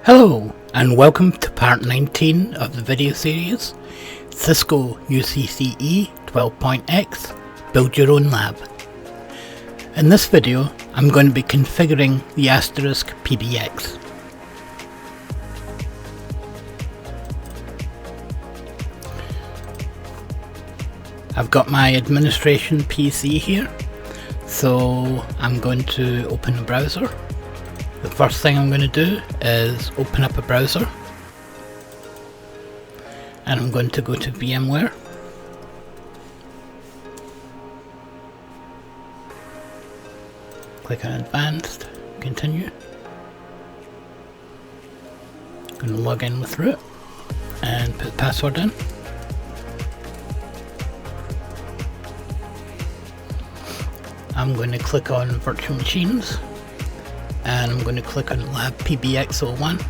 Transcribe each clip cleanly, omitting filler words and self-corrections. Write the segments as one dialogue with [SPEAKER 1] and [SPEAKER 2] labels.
[SPEAKER 1] Hello and welcome to part 19 of the video series Cisco UCCE 12.X Build Your Own Lab. In this video I'm going to be configuring the Asterisk PBX. I've got my administration PC here, so I'm going to open a browser. The first thing I'm going to do is open up a browser, and I'm going to go to VMware. Click on Advanced, Continue. I'm going to log in with root and put the password in. I'm going to click on Virtual Machines, and I'm going to click on Lab PBX01.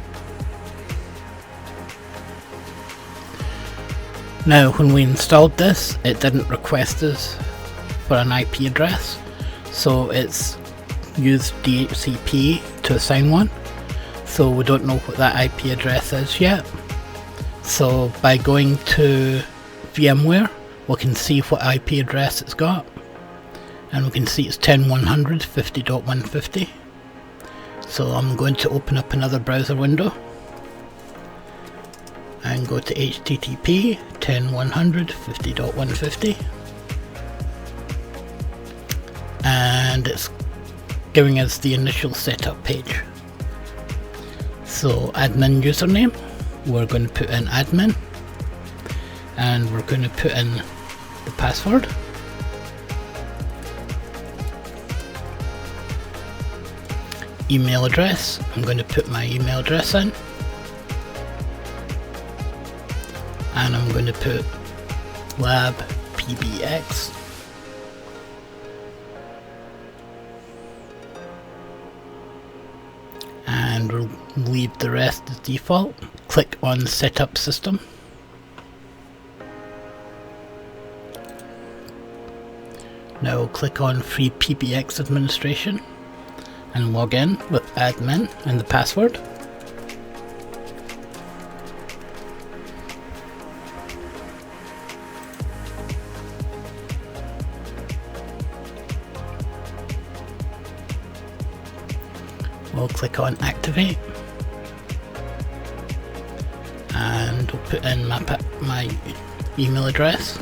[SPEAKER 1] Now, when we installed this, it didn't request us for an IP address, so it's used DHCP to assign one, so we don't know what that IP address is yet. So by going to VMware, we can see what IP address it's got, and we can see it's 10.100 50.150. So I'm going to open up another browser window and go to HTTP 10.100 50.150, and it's giving us the initial setup page. So admin username, we're going to put in admin, and we're going to put in the password. Email address, I'm going to put my email address in, and I'm going to put Lab PBX, and we'll leave the rest as default. Click on Setup System. Now click on Free PBX Administration and log in with admin and the password. We'll click on activate, and we'll put in my email address.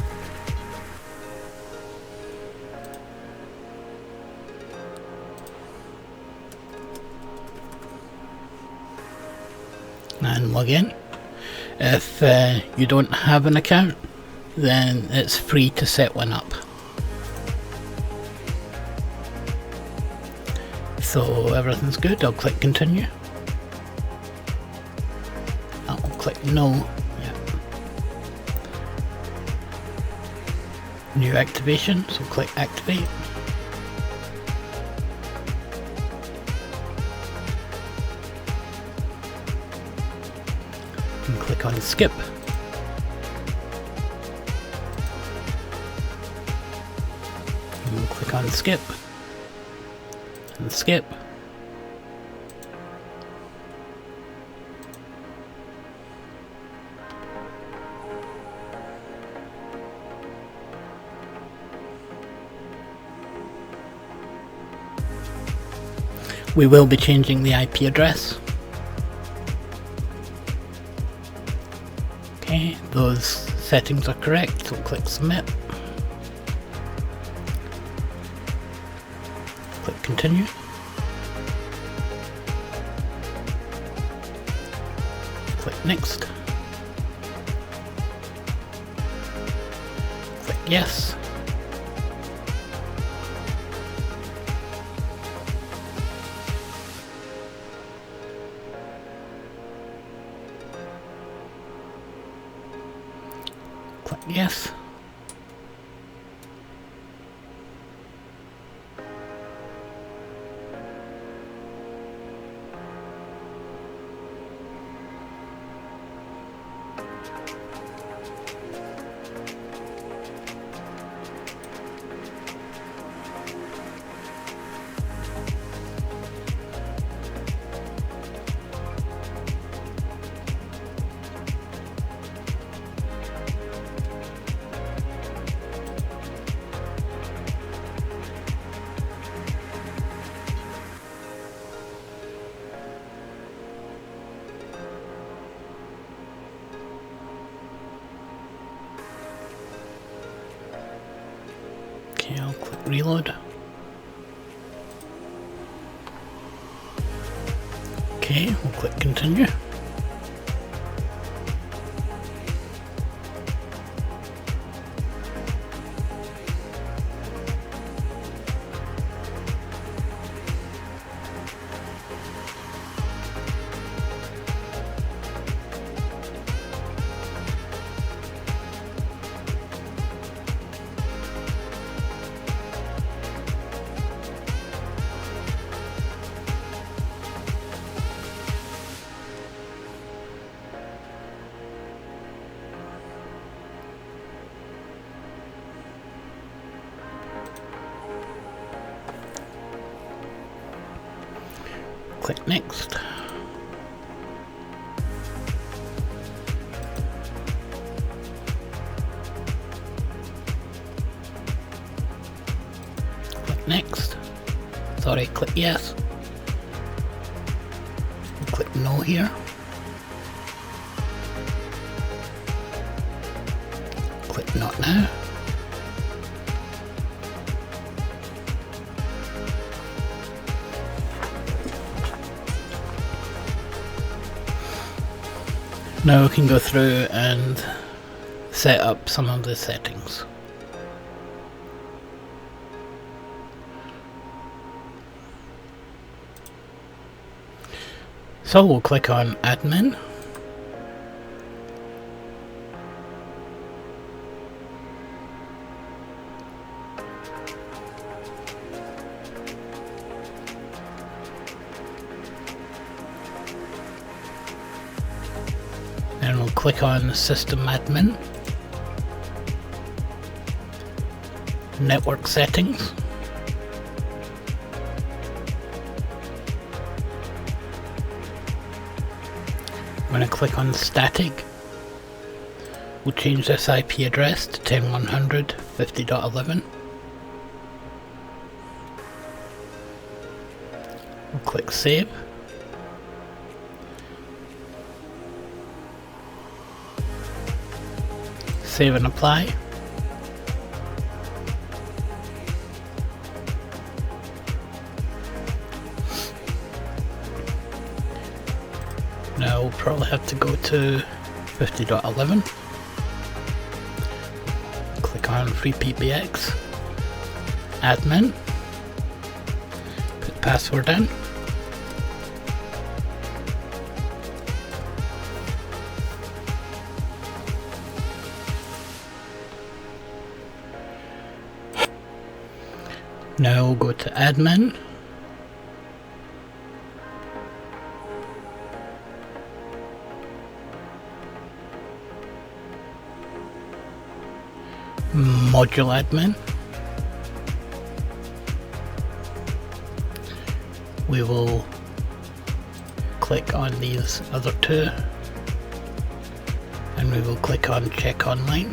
[SPEAKER 1] And log in. If you don't have an account, then it's free to set one up. So everything's good. I'll click continue. I'll click no. Yeah. New activation, so click activate. And click on skip. And we'll click on skip and skip. We will be changing the IP address. Okay, those settings are correct, so click submit. Click continue. Click next. Click yes. Click yes. Okay, I'll click reload. Okay, we'll click continue. Click next. Click next. Sorry, click yes. Click no here. Click not now. Now we can go through and set up some of the settings. So we'll click on admin. Then we'll click on System Admin, Network Settings, I'm going to click on Static. We'll change this IP address to 10.100.50.11. We'll click Save. Save and apply. Now we'll probably have to go to 50.11. Click on Free PBX. Admin. Put password in. Now we'll go to admin. Module admin. We will click on these other two and we will click on check online.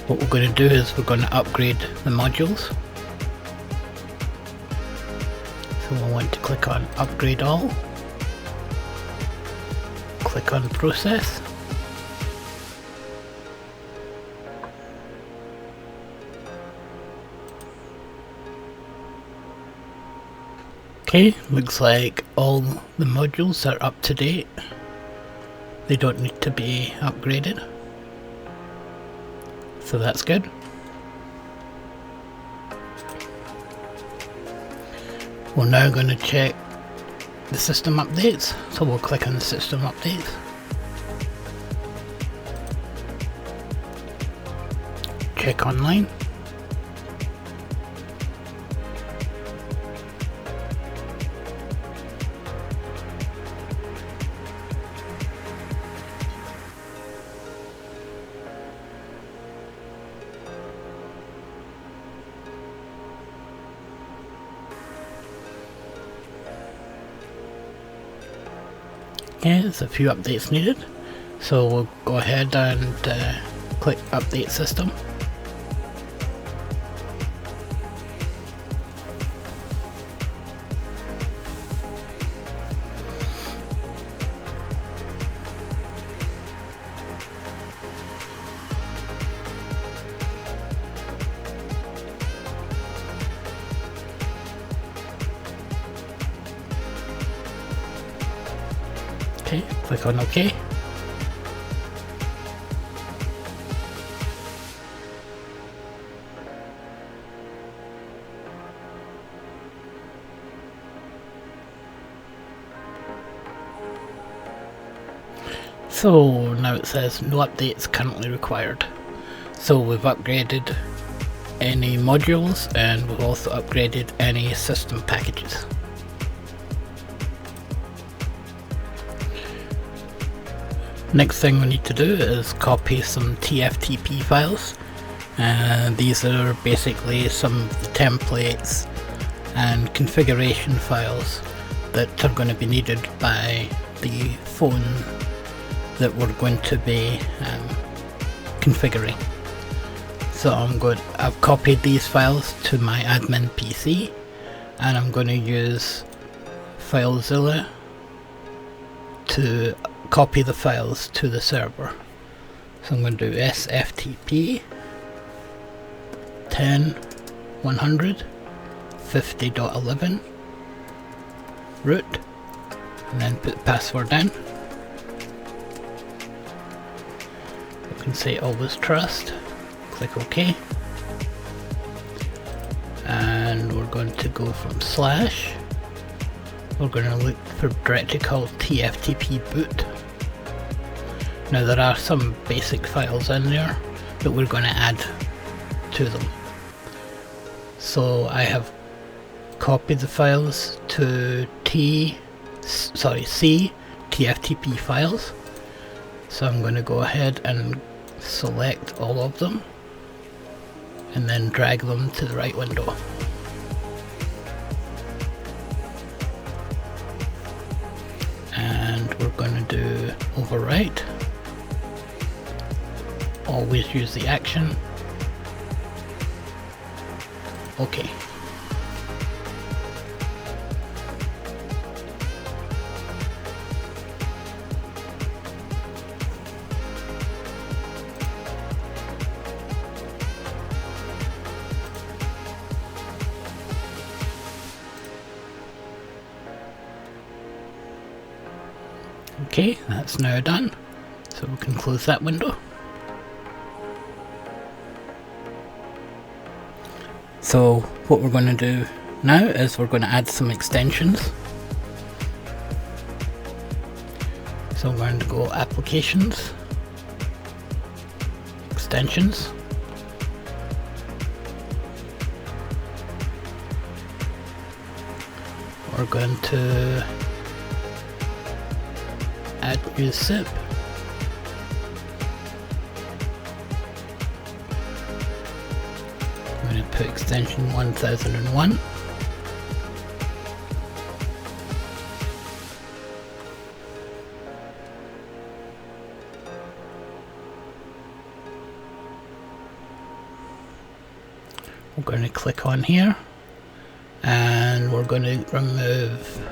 [SPEAKER 1] What we're going to do is we're going to upgrade the modules. So we'll want to click on upgrade all. Click on process. Okay, looks like all the modules are up to date. They don't need to be upgraded. So that's good. We're now going to check the system updates, so we'll click on the system updates. Check online. Okay, there's a few updates needed, so we'll go ahead and click update system. Okay, click on OK. So now it says no updates currently required. So we've upgraded any modules and we've also upgraded any system packages. Next thing we need to do is copy some TFTP files. These are basically some of the templates and configuration files that are going to be needed by the phone that we're going to be configuring. So I've copied these files to my admin PC, and I'm going to use FileZilla to copy the files to the server. So I'm going to do SFTP 10.100 50.11 root, and then put the password in. You can say always trust, click OK, and we're going to go from slash, we're going to look for a directory called TFTP boot. Now there are some basic files in there that we're going to add to them. So I have copied the files to C TFTP files. So I'm going to go ahead and select all of them and then drag them to the right window. And we're going to do overwrite. Always use the action. Okay. Okay, that's now done, so we can close that window. So what we're going to do now is we're going to add some extensions. So we're going to go Applications, Extensions. We're going to add new zip. I'm going to put extension 1001. We're going to click on here and we're going to remove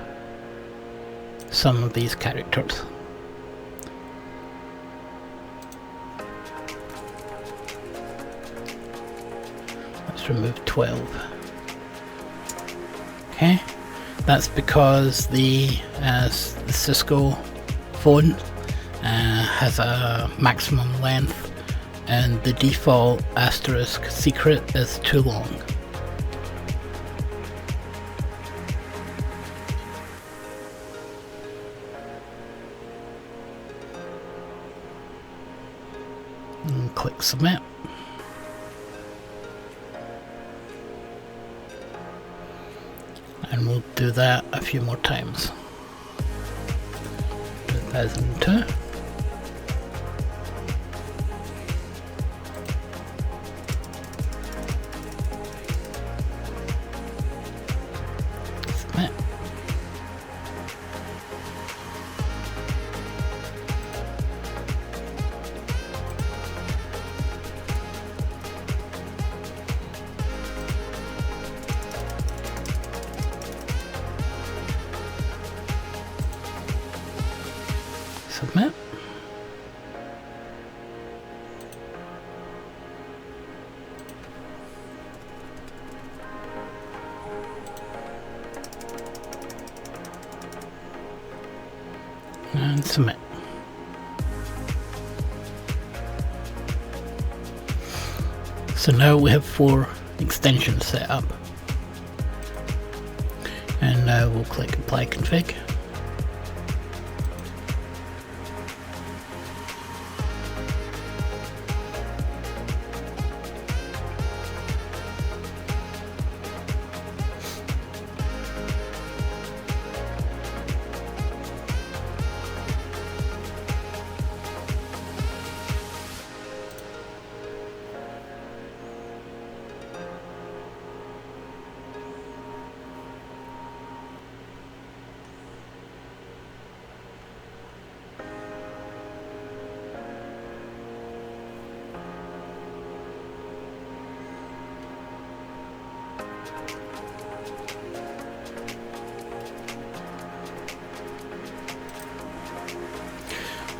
[SPEAKER 1] some of these characters. Let's remove 12. Okay, that's because the Cisco phone has a maximum length and the default asterisk secret is too long. And click submit. And we'll do that a few more times. 2002. Submit. Submit. and submit. So now we have 4 extensions set up, and now we'll click apply config.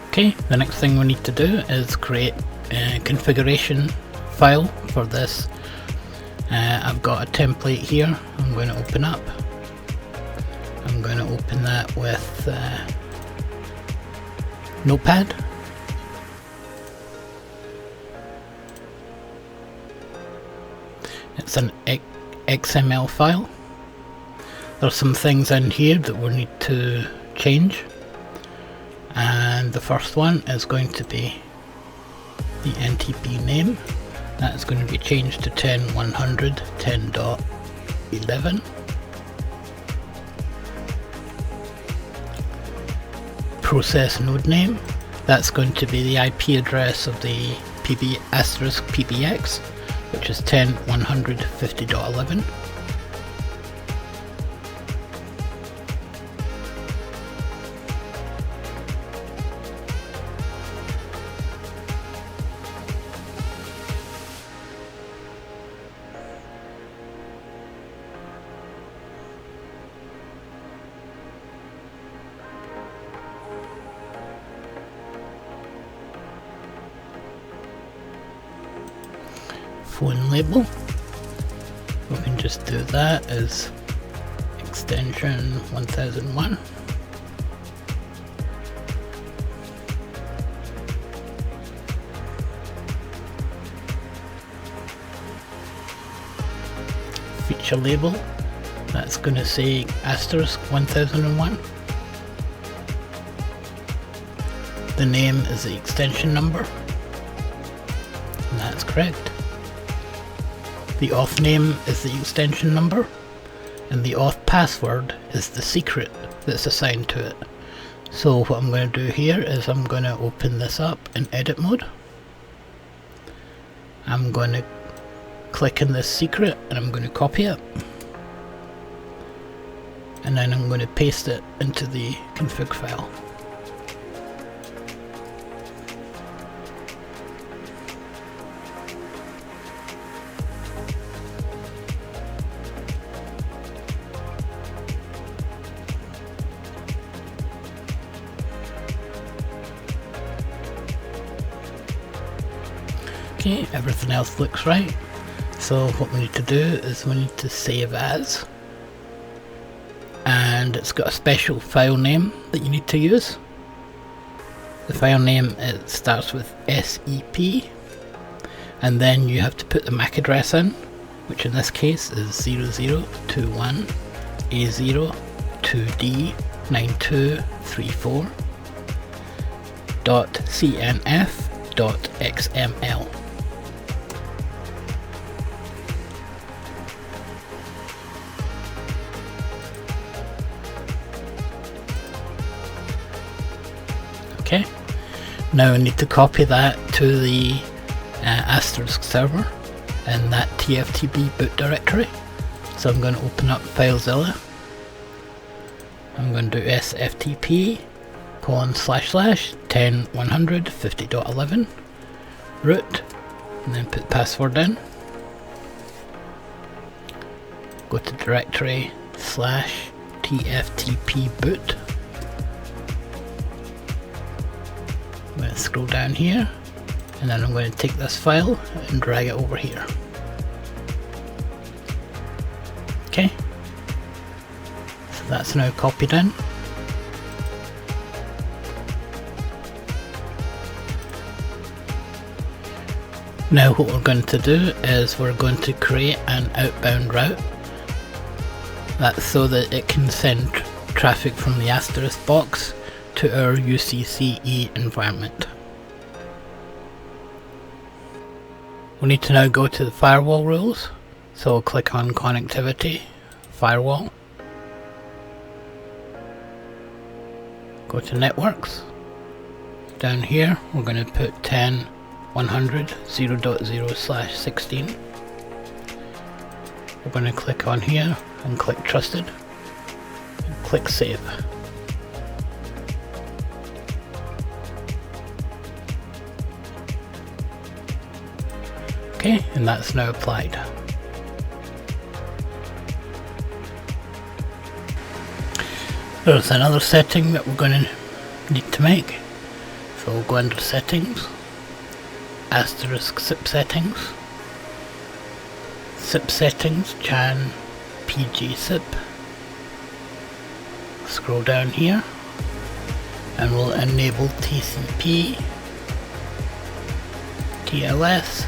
[SPEAKER 1] Okay, the next thing we need to do is create a configuration file for this. I've got a template here I'm going to open up. I'm going to open that with Notepad. It's an XML file. There's some things in here that we'll need to change. And the first one is going to be the NTP name. That is going to be changed to 10.100 10.11. Process node name. That's going to be the IP address of the Asterisk PBX, which is 10.100 50.11. Phone label, we can just do that as extension 1001. Feature label, that's going to say Asterisk 1001. The name is the extension number, and that's correct. The auth name is the extension number, and the auth password is the secret that's assigned to it. So what I'm going to do here is I'm going to open this up in edit mode. I'm going to click in this secret and I'm going to copy it, and then I'm going to paste it into the config file. Okay, everything else looks right. So what we need to do is we need to save as, and it's got a special file name that you need to use. The file name, it starts with SEP, and then you have to put the MAC address in, which in this case is 0021A022D9234.cnf.xml. Okay, now I need to copy that to the Asterisk server in that TFTP boot directory. So I'm going to open up FileZilla. I'm going to do sftp ://10.100 50.11 root, and then put password in. Go to directory /tftp boot. I'm going to scroll down here, and then I'm going to take this file and drag it over here. Okay, so that's now copied in. Now what we're going to do is we're going to create an outbound route. That's so that it can send traffic from the Asterisk box to our UCCE environment. We need to now go to the firewall rules. So we'll click on Connectivity, Firewall. Go to Networks. Down here we're going to put 10.100.0.0/16. We're going to click on here and click Trusted and click Save. Okay, and that's now applied. There's another setting that we're going to need to make. So we'll go under Settings, Asterisk SIP Settings, SIP Settings, CHAN PG SIP. Scroll down here and we'll enable TCP, TLS,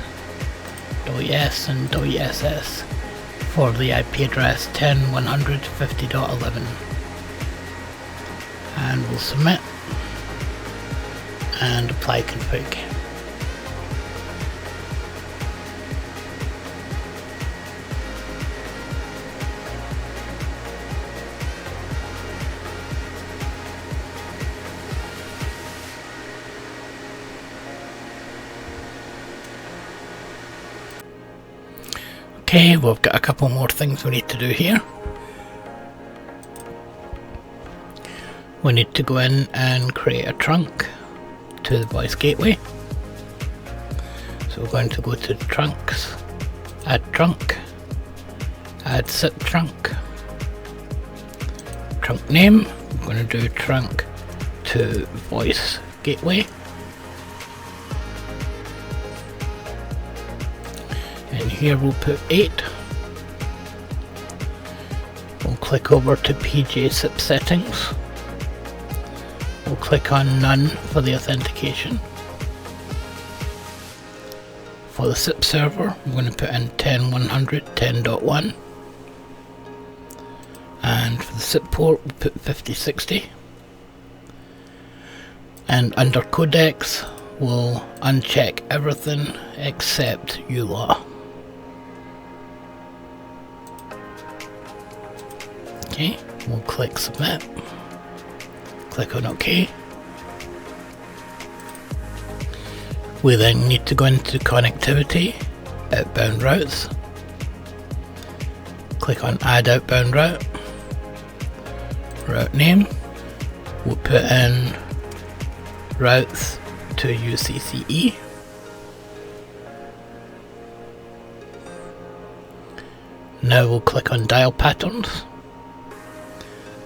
[SPEAKER 1] DOES and DOESS for the IP address 10.100.50.11. And we'll submit and apply config. Okay, we've got a couple more things we need to do here. We need to go in and create a trunk to the voice gateway. So we're going to go to Trunks, Add Trunk, Add SIP Trunk, Trunk name, we're going to do Trunk to Voice Gateway. And here we'll put 8. We'll click over to PJ SIP Settings. We'll click on None for the authentication. For the SIP server, I'm going to put in 10.100.10.1. And for the SIP port, we'll put 5060. And under codecs, we'll uncheck everything except ULA. Okay, we'll click Submit. Click on OK. We then need to go into Connectivity, Outbound Routes. Click on Add Outbound Route. Route name. We'll put in routes to UCCE. Now we'll click on Dial Patterns.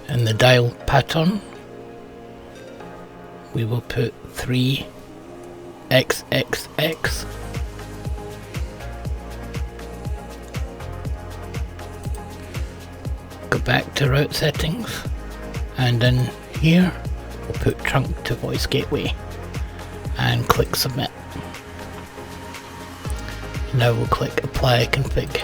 [SPEAKER 1] In the dial pattern, we will put 3XXX. Go back to route settings, and in here we'll put trunk to voice gateway and click submit. Now we'll click apply config.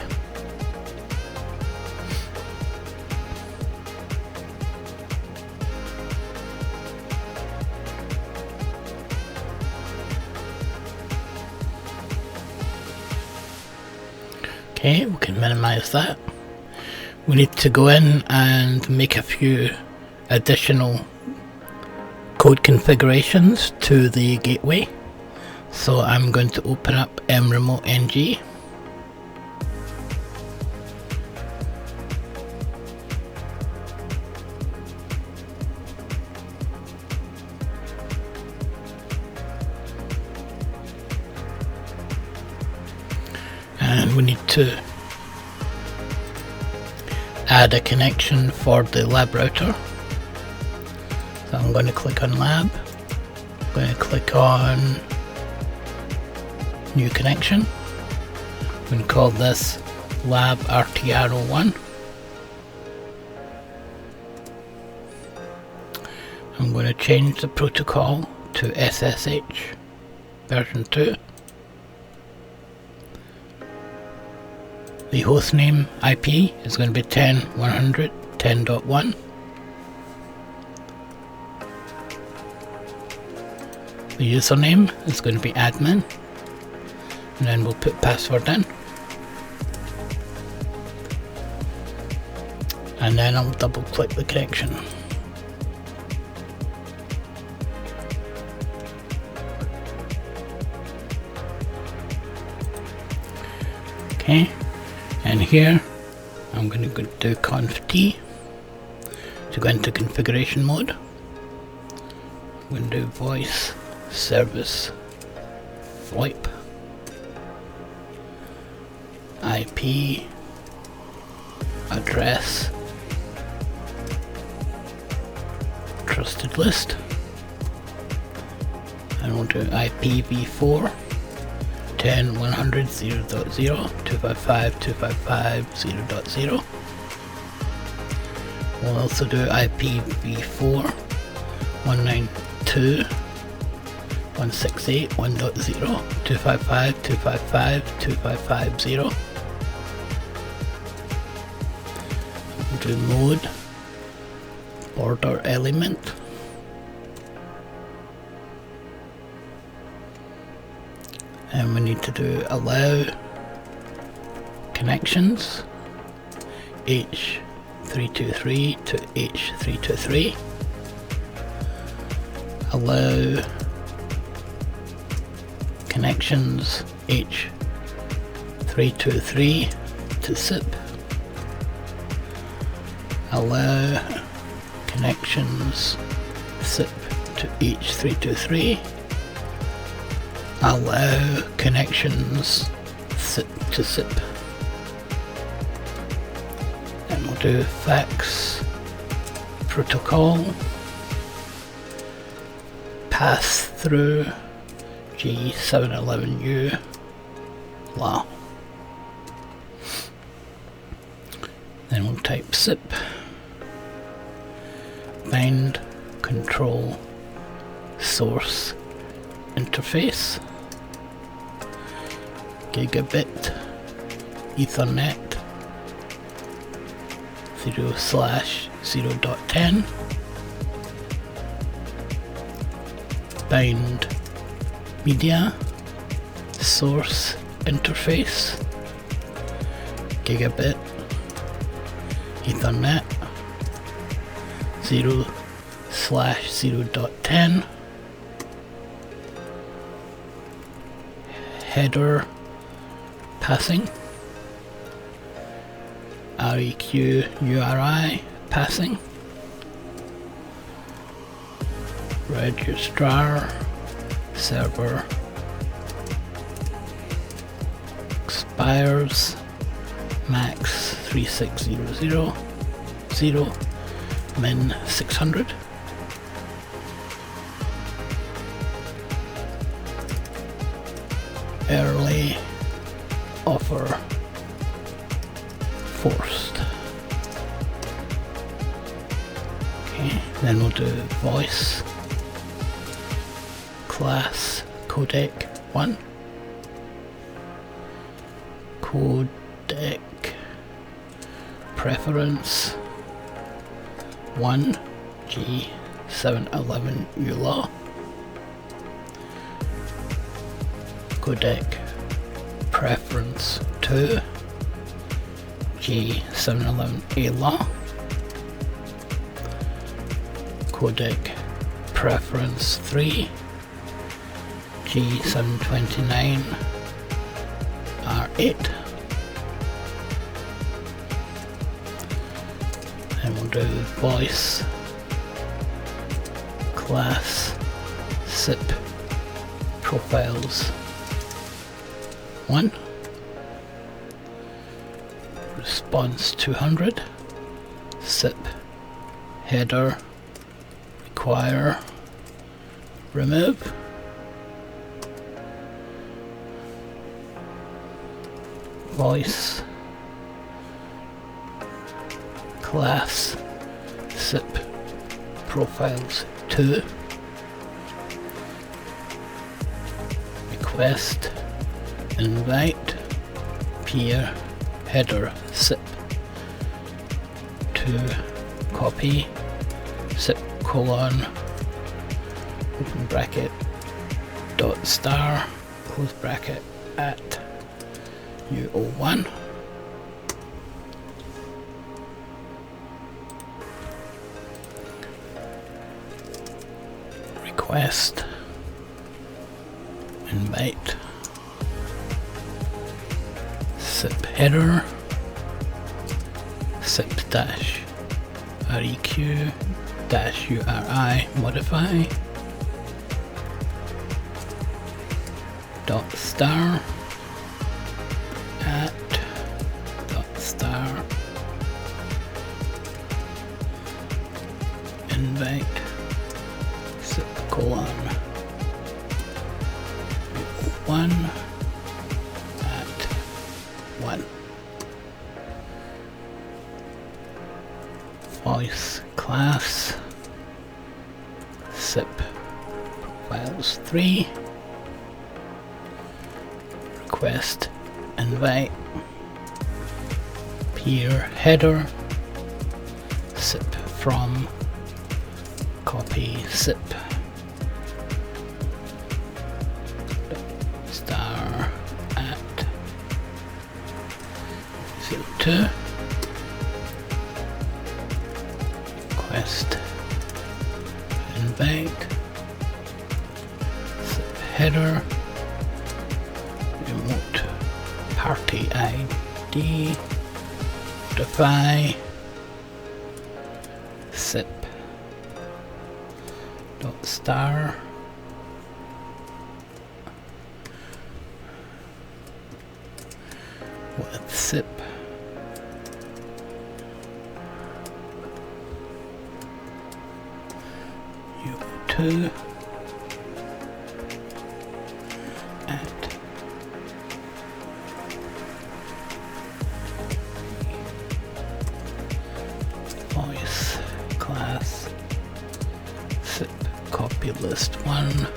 [SPEAKER 1] Okay, we can minimize that. We need to go in and make a few additional code configurations to the gateway. So I'm going to open up mremote ng. And we need to add a connection for the lab router. So I'm going to click on lab, I'm going to click on new connection. I'm going to call this lab RTR01. I'm going to change the protocol to SSH version 2. The hostname IP is going to be 10.100.10.1. The username is going to be admin, and then we'll put password in, and then I'll double click the connection. Okay, and here I'm going to go to conf T to go into configuration mode. I'm going to do voice service VoIP IP address trusted list, and we'll do IPv4 10.100.0.0 255.255.0.0. We'll also do IPv4 192.168.1.0 255.255.255.0. We'll do mode border element, and we need to do allow connections H323 to H323, allow connections H323 to SIP, allow connections SIP to H323, allow connections SIP to SIP, and we'll do fax protocol pass through G711U LA. Then we'll type SIP bind control source interface gigabit Ethernet 0/0.10 bind media source interface gigabit Ethernet 0/0.10 header passing REQ URI passing registrar server expires max 3600 min 600. Early offer forced. Okay, then we'll do voice class codec 1, codec preference 1 G711 ULA, codec preference 2 G711 ALA, codec preference 3 G729 R8, and we'll do voice class SIP profiles 1, response 200, SIP header require remove, voice class SIP profiles 2, request invite peer header SIP to copy SIP colon open bracket dot star close bracket at U01. Request invite SIP header SIP dash req dash URI modify dot star at dot star invite SIP colon 1 at 1 voice class SIP profiles 3 request invite peer header SIP from copy SIP star at 02 request invite SIP header remote party ID define SIP dot star with SIP U2 at voice class SIP copy list 1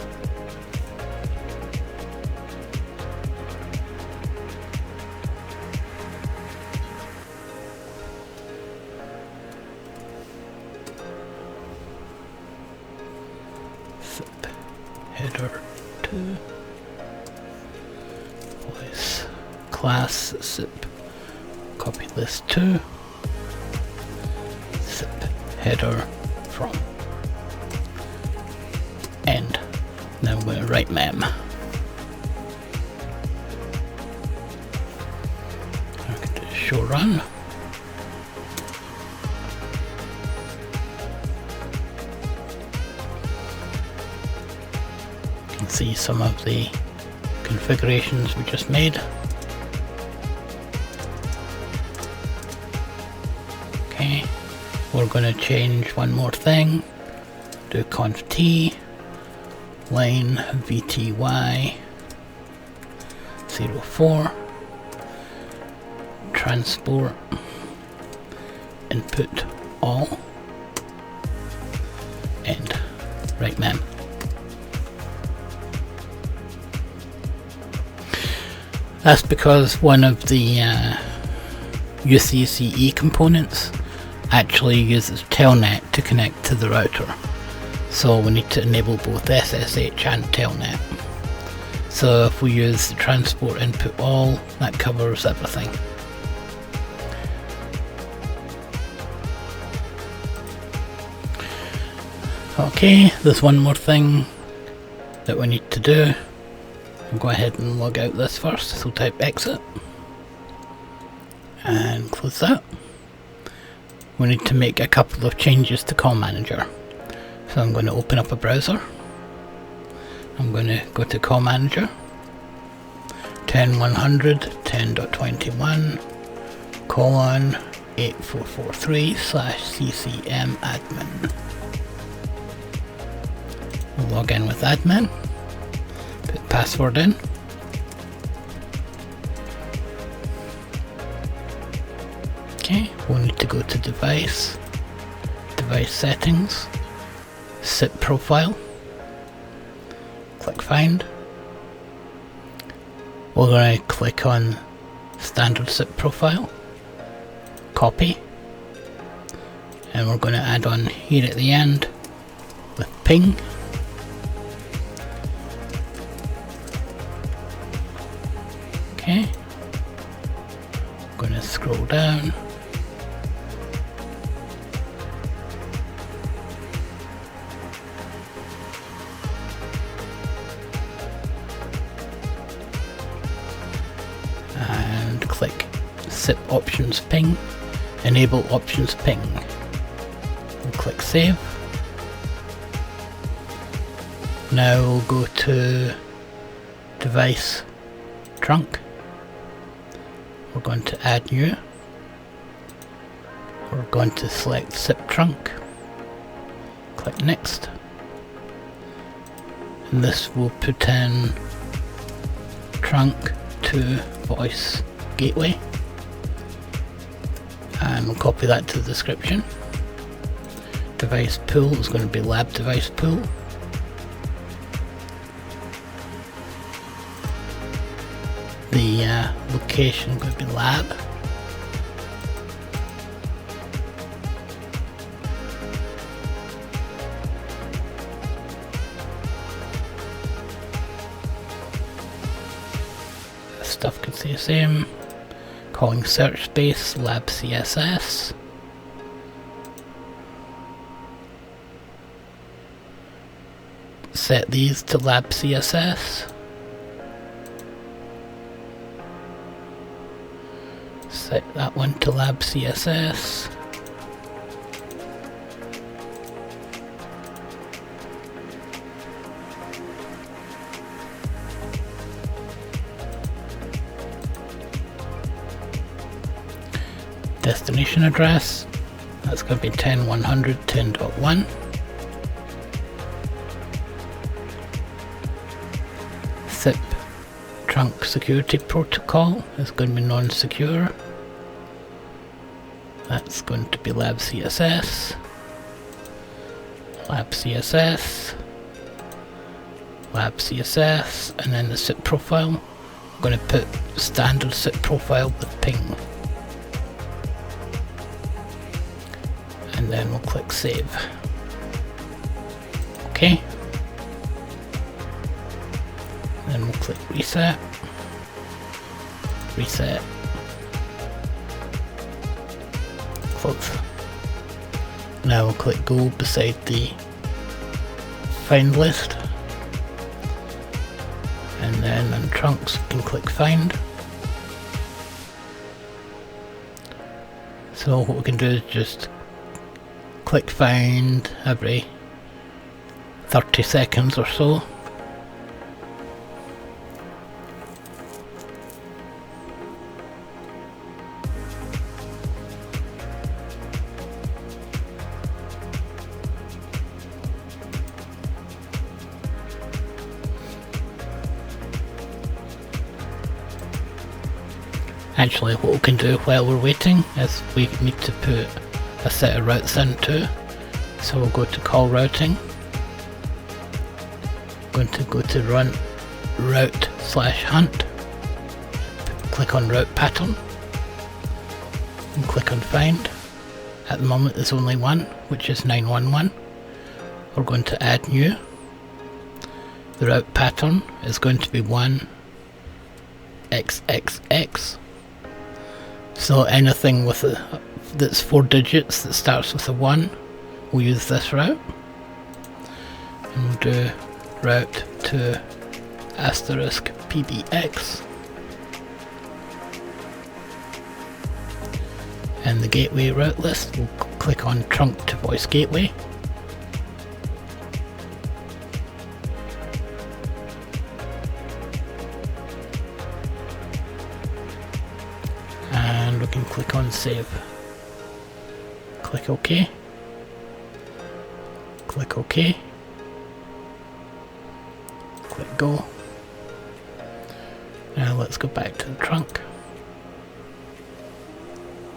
[SPEAKER 1] SIP header 2 voice class SIP copy list 2 SIP header from end. Now we're right mem. I'm going to show run. You can see some of the configurations we just made. Okay, we're going to change one more thing. Do conf t line VTY 04 transport input all end right mem. That's because one of the UCCE components actually uses telnet to connect to the router. So we need to enable both SSH and telnet. So if we use the transport input all, that covers everything. Okay, there's one more thing that we need to do. I'll go ahead and log out this first, so type exit and close that. We need to make a couple of changes to Call Manager. So I'm going to open up a browser. I'm going to go to Call Manager 10100 10.21 colon 8443/ccm admin. We'll log in with admin, put password in. Okay, we'll need to go to device settings, SIP profile, click find. We're going to click on standard SIP profile, copy, and we're going to add on here at the end with ping. Okay, I'm going to scroll down. And click SIP options ping, enable options ping, and click save. Now we'll go to device trunk. We're going to add new. We're going to select SIP trunk, click next, and this will put in trunk to voice gateway, and we'll copy that to the description. Device pool is going to be lab device pool. The location is going to be lab. Stuff can stay the same. Calling search space lab CSS. Set these to lab CSS. Set that one to lab CSS. Destination address, that's going to be 10.100.10.1. SIP trunk security protocol is going to be non-secure. That's going to be lab CSS, lab CSS, lab CSS, and then the SIP profile. I'm going to put standard SIP profile with ping. And then we'll click save. Okay. Then we'll click reset. Reset. Close. Now we'll click go beside the find list. And then on trunks we can click find. So what we can do is just click find every 30 seconds or so. Actually, what we can do while we're waiting is we need to put a set of routes in too. So we'll go to call routing. Going to go to run route/hunt. Click on route pattern and click on find. At the moment there's only one, which is 911. We're going to add new. The route pattern is going to be 1XXX. So anything with that's 4 digits that starts with a 1, we'll use this route. And we'll do route to Asterisk PBX. And the gateway route list, we'll click on trunk to voice gateway. And we can click on save. Click OK. Click OK. Click go. Now let's go back to the trunk.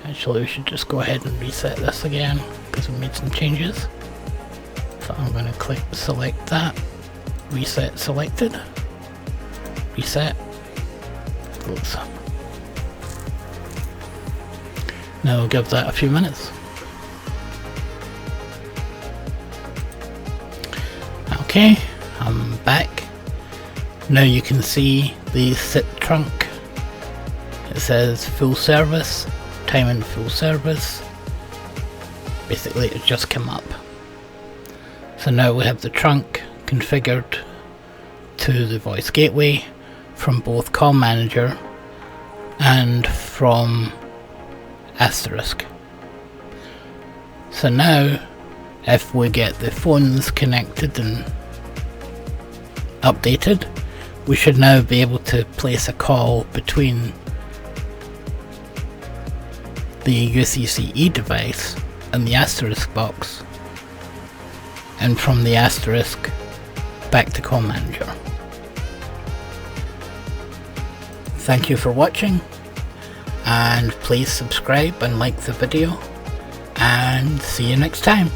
[SPEAKER 1] Actually, we should just go ahead and reset this again because we made some changes. So I'm going to click select that. Reset selected. Reset. Close. Now we'll give that a few minutes. Okay, I'm back. Now you can see the SIT trunk. It says full service, time in full service. Basically it just came up. So now we have the trunk configured to the voice gateway from both Call Manager and from Asterisk. So now if we get the phones connected and updated, we should now be able to place a call between the UCCE device and the Asterisk box, and from the Asterisk back to Call Manager. Thank you for watching, and please subscribe and like the video, and see you next time.